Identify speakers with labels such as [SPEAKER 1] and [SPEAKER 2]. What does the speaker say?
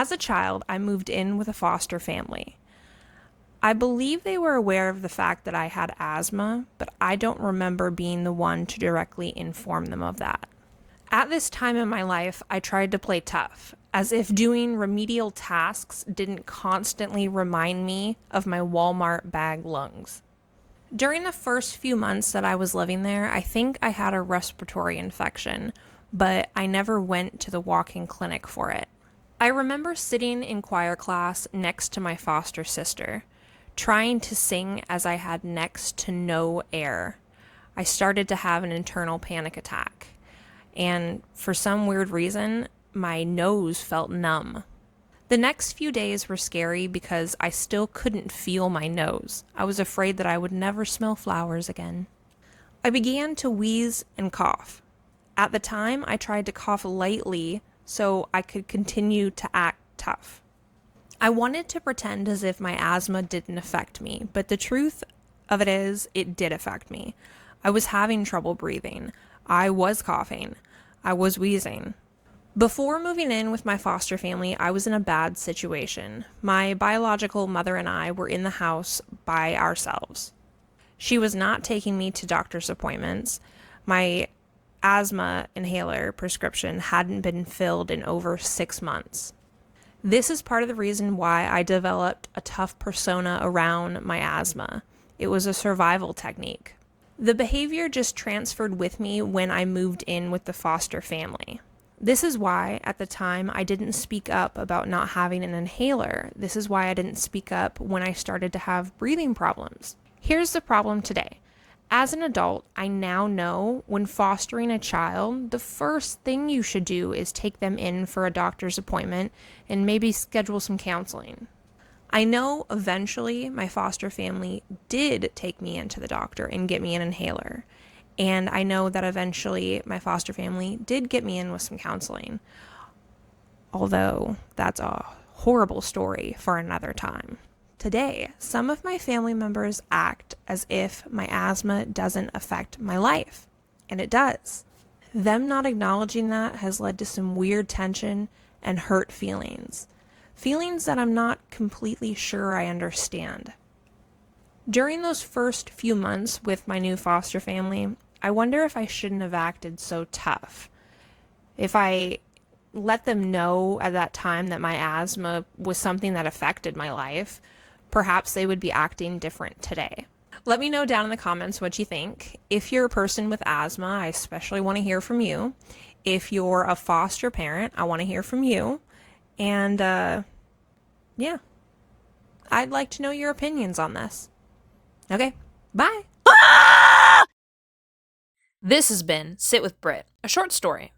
[SPEAKER 1] As a child, I moved in with a foster family. I believe they were aware of the fact that I had asthma, but I don't remember being the one to directly inform them of that. At this time in my life, I tried to play tough, as if doing remedial tasks didn't constantly remind me of my Walmart bag lungs. During the first few months that I was living there, I think I had a respiratory infection, but I never went to the walk-in clinic for it. I remember sitting in choir class next to my foster sister, trying to sing as I had next to no air. I started to have an internal panic attack, and for some weird reason, my nose felt numb. The next few days were scary because I still couldn't feel my nose. I was afraid that I would never smell flowers again. I began to wheeze and cough. At the time, I tried to cough lightly so I could continue to act tough. I wanted to pretend as if my asthma didn't affect me, but the truth of it is, it did affect me. I was having trouble breathing. I was coughing. I was wheezing. Before moving in with my foster family, I was in a bad situation. My biological mother and I were in the house by ourselves. She was not taking me to doctor's appointments. My asthma inhaler prescription hadn't been filled in over 6 months. This is part of the reason why I developed a tough persona around my asthma. It was a survival technique. The behavior just transferred with me when I moved in with the foster family. This is why, at the time, I didn't speak up about not having an inhaler. This is why I didn't speak up when I started to have breathing problems. Here's the problem today. As an adult, I now know when fostering a child, the first thing you should do is take them in for a doctor's appointment and maybe schedule some counseling. I know eventually my foster family did take me into the doctor and get me an inhaler. And I know that eventually my foster family did get me in with some counseling. Although that's a horrible story for another time. Today, some of my family members act as if my asthma doesn't affect my life. And it does. Them not acknowledging that has led to some weird tension and hurt feelings. Feelings that I'm not completely sure I understand. During those first few months with my new foster family, I wonder if I shouldn't have acted so tough. If I let them know at that time that my asthma was something that affected my life, perhaps they would be acting different today. Let me know down in the comments what you think. If you're a person with asthma, I especially want to hear from you. If you're a foster parent, I want to hear from you. And, yeah, I'd like to know your opinions on this. Okay, bye.
[SPEAKER 2] This has been Sit with Brit, a short story